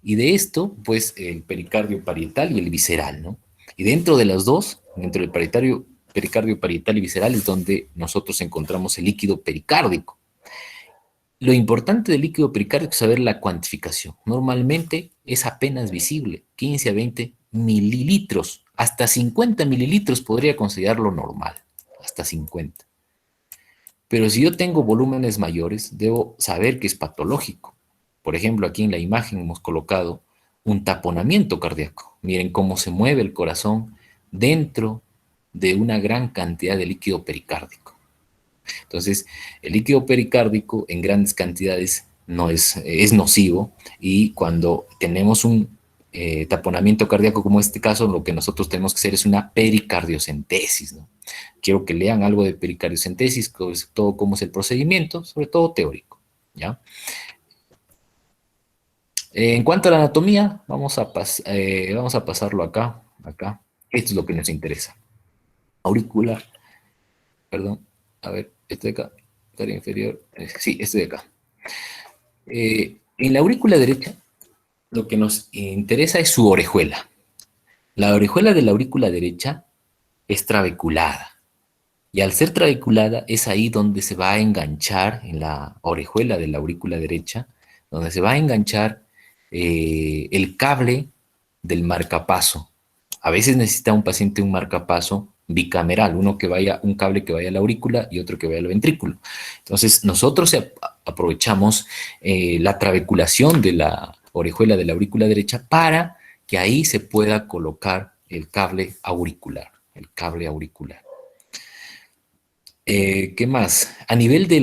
Y de esto, pues, el pericardio parietal y el visceral, ¿no? Y dentro de los dos, dentro del pericardio parietal y visceral, es donde nosotros encontramos el líquido pericárdico. Lo importante del líquido pericárdico es saber la cuantificación. Normalmente es apenas visible, 15 a 20 mililitros. Hasta 50 mililitros podría considerarlo normal, hasta 50. Pero si yo tengo volúmenes mayores, debo saber que es patológico. Por ejemplo, aquí en la imagen hemos colocado un taponamiento cardíaco. Miren cómo se mueve el corazón dentro de una gran cantidad de líquido pericárdico. Entonces, el líquido pericárdico en grandes cantidades no es nocivo y cuando tenemos un taponamiento cardíaco como este caso, lo que nosotros tenemos que hacer es una pericardiocentesis, ¿no? Quiero que lean algo de pericardiocentesis, sobre todo cómo es el procedimiento, sobre todo teórico, ¿ya? En cuanto a la anatomía, vamos a pasarlo acá. Esto es lo que nos interesa. Auricular, perdón, a ver, este de acá, área inferior, sí, este de acá. En la aurícula derecha, lo que nos interesa es su orejuela. La orejuela de la aurícula derecha es trabeculada. Y al ser trabeculada es ahí donde se va a enganchar, en la orejuela de la aurícula derecha, donde se va a enganchar el cable del marcapaso. A veces necesita un paciente un marcapaso bicameral, un cable que vaya a la aurícula y otro que vaya al ventrículo. Entonces nosotros aprovechamos la trabeculación de la orejuela de la aurícula derecha para que ahí se pueda colocar el cable auricular, el cable auricular. ¿Qué más? A nivel de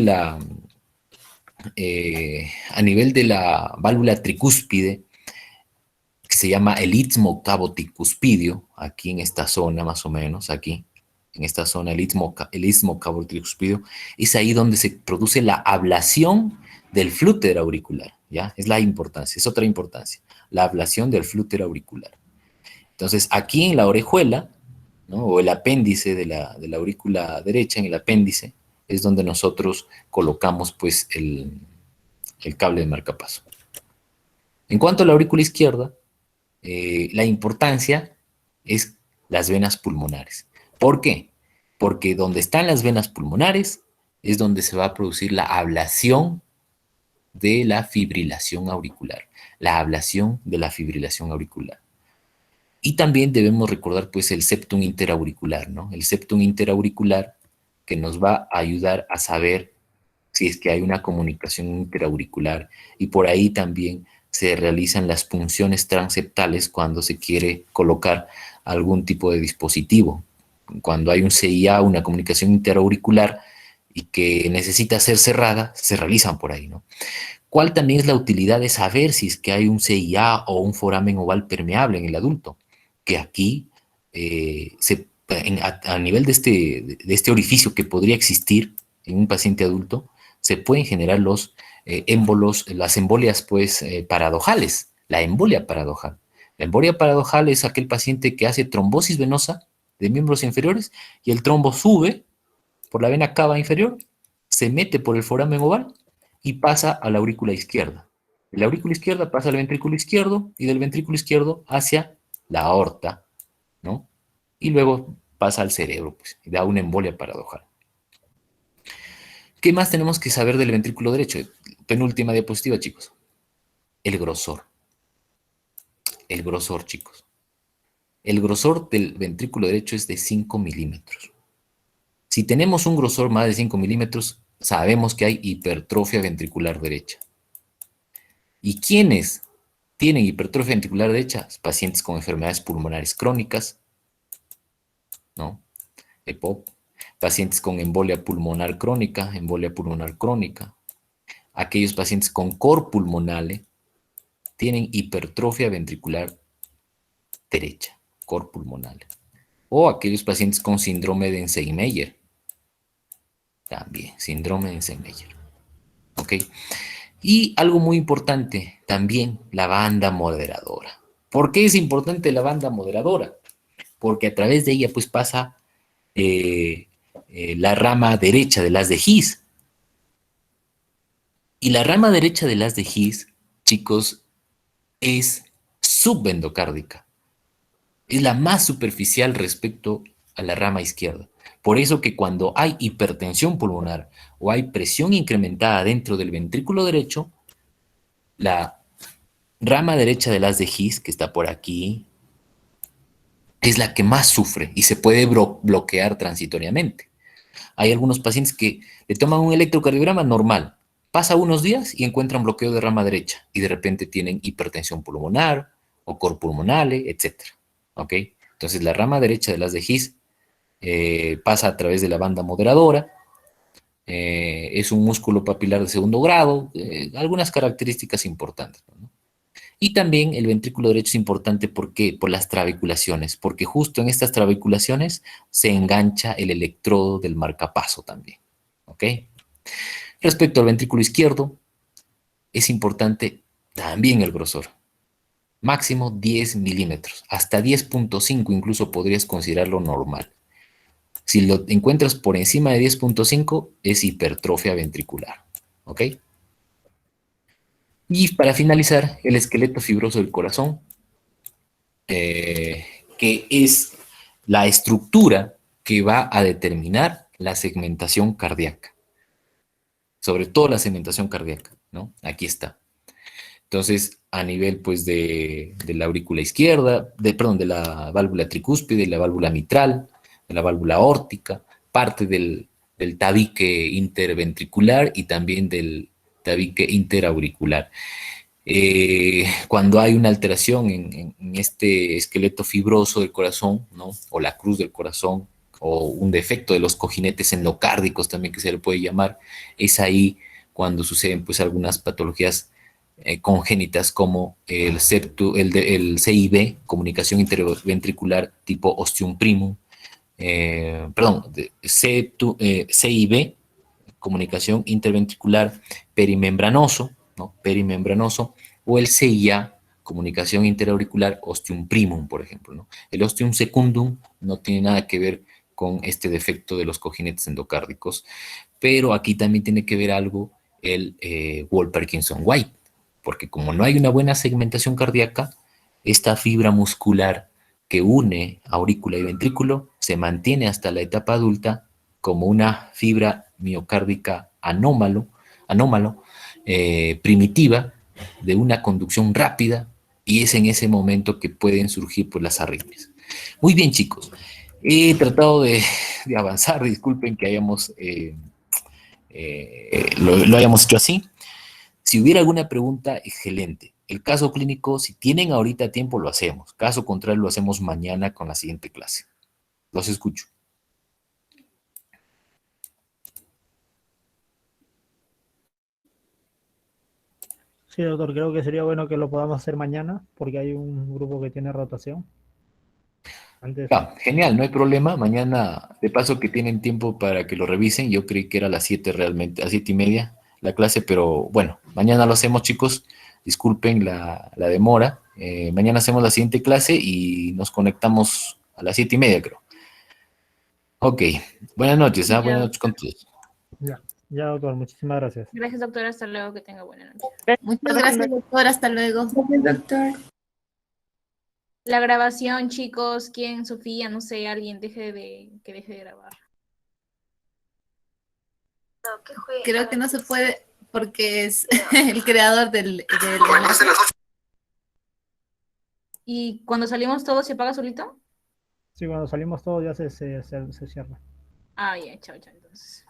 la válvula tricúspide, que se llama el istmo cavo-tricuspidio, aquí en esta zona más o menos, aquí, en esta zona, el istmo cavo-tricuspidio, es ahí donde se produce la ablación del flúter auricular, ¿ya? Es la importancia, es otra importancia, la ablación del flúter auricular. Entonces, aquí en la orejuela, ¿no? O el apéndice de la aurícula derecha, en el apéndice, es donde nosotros colocamos pues el cable de marcapaso. En cuanto a la aurícula izquierda, la importancia es las venas pulmonares. ¿Por qué? Porque donde están las venas pulmonares es donde se va a producir la ablación de la fibrilación auricular. La ablación de la fibrilación auricular. Y también debemos recordar pues el septum interauricular, ¿no? El septum interauricular que nos va a ayudar a saber si es que hay una comunicación interauricular, y por ahí también se realizan las punciones transeptales cuando se quiere colocar algún tipo de dispositivo. Cuando hay un CIA, una comunicación interauricular, y que necesita ser cerrada, se realizan por ahí, ¿no? ¿Cuál también es la utilidad de saber si es que hay un CIA o un foramen oval permeable en el adulto? Que aquí, a nivel de este orificio que podría existir en un paciente adulto, se pueden generar los émbolos, las embolias pues paradojales, la embolia paradojal. La embolia paradojal es aquel paciente que hace trombosis venosa de miembros inferiores y el trombo sube por la vena cava inferior, se mete por el foramen oval y pasa a la aurícula izquierda. De la aurícula izquierda pasa al ventrículo izquierdo y del ventrículo izquierdo hacia la aorta, ¿no? Y luego pasa al cerebro, pues, y da una embolia paradojal. ¿Qué más tenemos que saber del ventrículo derecho? Penúltima diapositiva, chicos. El grosor. El grosor, chicos. El grosor del ventrículo derecho es de 5 milímetros. Si tenemos un grosor más de 5 milímetros, sabemos que hay hipertrofia ventricular derecha. ¿Y quiénes tienen hipertrofia ventricular derecha? Pacientes con enfermedades pulmonares crónicas, ¿no? EPOC. Pacientes con embolia pulmonar crónica. Aquellos pacientes con cor pulmonale tienen hipertrofia ventricular derecha, cor pulmonale. O aquellos pacientes con síndrome de Ensey-Meyer. También, síndrome de Ensey-Meyer. ¿Ok? Y algo muy importante, también la banda moderadora. ¿Por qué es importante la banda moderadora? Porque a través de ella pues pasa la rama derecha del haz de His. Y la rama derecha del haz de His, chicos, es subendocárdica. Es la más superficial respecto a la rama izquierda. Por eso que cuando hay hipertensión pulmonar o hay presión incrementada dentro del ventrículo derecho, la rama derecha del haz de His, que está por aquí, es la que más sufre y se puede bloquear transitoriamente. Hay algunos pacientes que le toman un electrocardiograma normal, pasa unos días y encuentran bloqueo de rama derecha y de repente tienen hipertensión pulmonar o cor pulmonale, etc. ¿Ok? Entonces la rama derecha del haz de His pasa a través de la banda moderadora, es un músculo papilar de segundo grado, algunas características importantes, ¿no? Y también el ventrículo derecho es importante porque por las trabeculaciones, porque justo en estas trabeculaciones se engancha el electrodo del marcapaso también. ¿Ok? Respecto al ventrículo izquierdo, es importante también el grosor. Máximo 10 milímetros, hasta 10.5 incluso podrías considerarlo normal. Si lo encuentras por encima de 10.5 es hipertrofia ventricular. ¿Ok? Y para finalizar, el esqueleto fibroso del corazón, que es la estructura que va a determinar la segmentación cardíaca, sobre todo la segmentación cardíaca, ¿no? Aquí está. Entonces, a nivel pues de la aurícula izquierda, perdón, de la válvula tricúspide, de la válvula mitral, de la válvula aórtica, parte del tabique interventricular y también del tabique interauricular. Cuando hay una alteración en este esqueleto fibroso del corazón, ¿no? O la cruz del corazón, o un defecto de los cojinetes endocárdicos también que se le puede llamar, es ahí cuando suceden pues algunas patologías congénitas como el CIB, comunicación interventricular tipo ostium primum, perdón, CIB, comunicación interventricular perimembranoso, ¿no? Perimembranoso, o el CIA, comunicación interauricular ostium primum, por ejemplo, ¿no? El ostium secundum no tiene nada que ver con este defecto de los cojinetes endocárdicos, pero aquí también tiene que ver algo el Wolff-Parkinson-White, porque como no hay una buena segmentación cardíaca, esta fibra muscular que une aurícula y ventrículo se mantiene hasta la etapa adulta como una fibra miocárdica anómalo, primitiva, de una conducción rápida, y es en ese momento que pueden surgir pues, las arritmias. Muy bien, chicos. He tratado de avanzar, disculpen que hayamos lo hayamos hecho así. Si hubiera alguna pregunta, excelente. El caso clínico, si tienen ahorita tiempo, lo hacemos. Caso contrario, lo hacemos mañana con la siguiente clase. Los escucho. Sí, doctor, creo que sería bueno que lo podamos hacer mañana, porque hay un grupo que tiene rotación. Antes. Ya, genial, no hay problema. Mañana, de paso que tienen tiempo para que lo revisen, yo creí que era a las 7 realmente, a 7:30 la clase, pero bueno, mañana lo hacemos, chicos. Disculpen la demora. Mañana hacemos la siguiente clase y nos conectamos a las 7:30, creo. Ok, buenas noches, ¿ah? Buenas Ya. noches con todos. Ya, doctor, muchísimas gracias. Gracias, doctora. Hasta luego. Que tenga buena noche. Muchas gracias, doctor. Hasta luego. Gracias, doctor. La grabación, chicos. ¿Quién? Sofía, no sé, alguien que deje de grabar. Creo que no se puede porque es el creador del ¿Y cuando salimos todos se apaga solito? Sí, cuando salimos todos ya se cierra. Ah, ya, chao, chao, entonces.